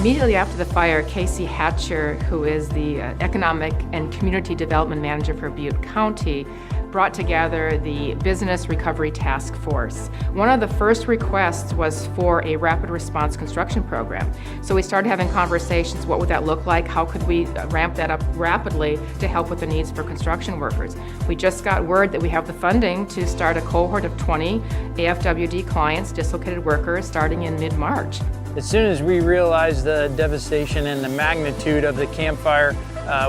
Immediately after the fire, Casey Hatcher, who is the Economic and Community Development Manager for Butte County, brought together the Business Recovery Task Force. One of the first requests was for a rapid response construction program. So we started having conversations, what would that look like? How could we ramp that up rapidly to help with the needs for construction workers? We just got word that we have the funding to start a cohort of 20 AFWD clients, dislocated workers, starting in mid-March. As soon as we realized the devastation and the magnitude of the Camp Fire,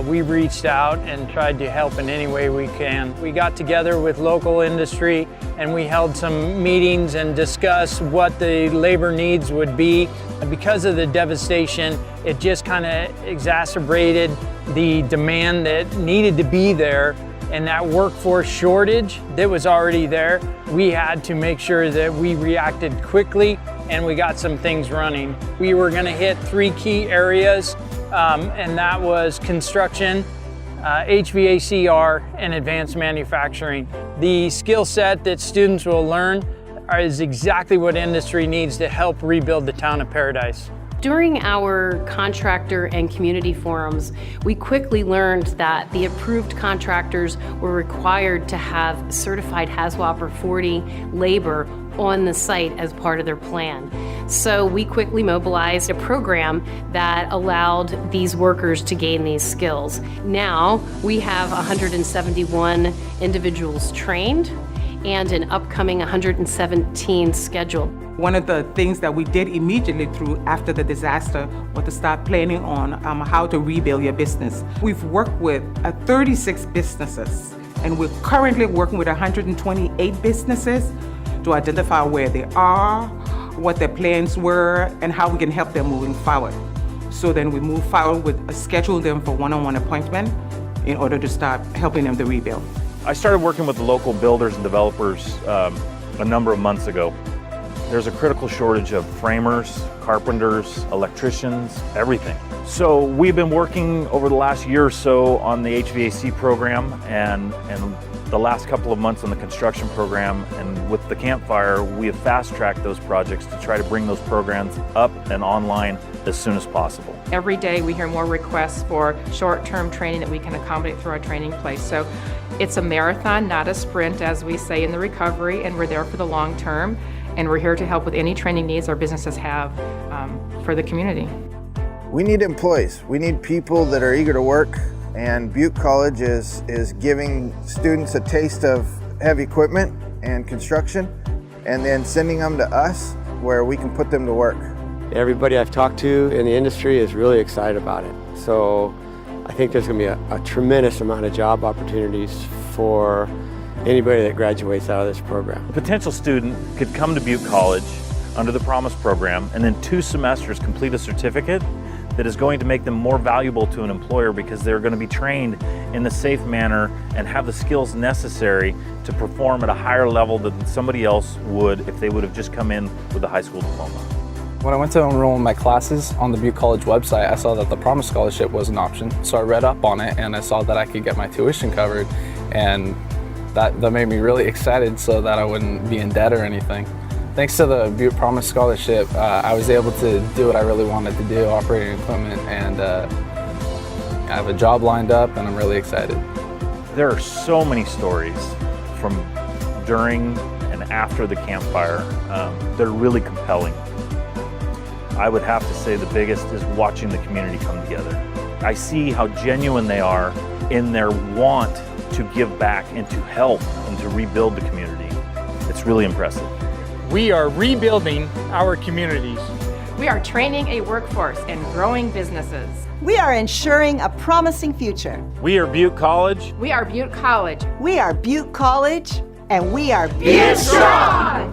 we reached out and tried to help in any way we can. We got together with local industry and we held some meetings and discussed what the labor needs would be. And because of the devastation, it just kind of exacerbated the demand that needed to be there. And that workforce shortage that was already there, we had to make sure that we reacted quickly and we got some things running. We were going to hit 3 key areas, and that was construction, HVACR, and advanced manufacturing. The skill set that students will learn is exactly what industry needs to help rebuild the town of Paradise. During our contractor and community forums, we quickly learned that the approved contractors were required to have certified HAZWOP or 40 labor on the site as part of their plan. So we quickly mobilized a program that allowed these workers to gain these skills. Now we have 171 individuals trained and an upcoming 117 scheduled. One of the things that we did immediately after the disaster was to start planning on how to rebuild your business. We've worked with 36 businesses, and we're currently working with 128 businesses to identify where they are, what their plans were, and how we can help them moving forward. So then we move forward with schedule them for one-on-one appointment in order to start helping them to rebuild. I started working with the local builders and developers a number of months ago. There's a critical shortage of framers, carpenters, electricians, everything. So we've been working over the last year or so on the HVAC program and the last couple of months on the construction program, and with the Camp Fire, we have fast-tracked those projects to try to bring those programs up and online as soon as possible. Every day we hear more requests for short-term training that we can accommodate through our training place. So it's a marathon, not a sprint, as we say in the recovery, and we're there for the long term, and we're here to help with any training needs our businesses have for the community. We need employees. We need people that are eager to work, and Butte College is giving students a taste of heavy equipment and construction, and then sending them to us where we can put them to work. Everybody I've talked to in the industry is really excited about it. So I think there's going to be a tremendous amount of job opportunities for anybody that graduates out of this program. A potential student could come to Butte College under the Promise Program and in 2 semesters complete a certificate that is going to make them more valuable to an employer because they're going to be trained in a safe manner and have the skills necessary to perform at a higher level than somebody else would if they would have just come in with a high school diploma. When I went to enroll in my classes on the Butte College website, I saw that the Promise Scholarship was an option. So I read up on it and I saw that I could get my tuition covered, and that made me really excited so that I wouldn't be in debt or anything. Thanks to the Butte Promise Scholarship, I was able to do what I really wanted to do, operating equipment, and I have a job lined up and I'm really excited. There are so many stories from during and after the Camp Fire that are really compelling. I would have to say the biggest is watching the community come together. I see how genuine they are in their want to give back and to help and to rebuild the community. It's really impressive. We are rebuilding our communities. We are training a workforce and growing businesses. We are ensuring a promising future. We are Butte College. We are Butte College. We are Butte College, and we are Butte Strong!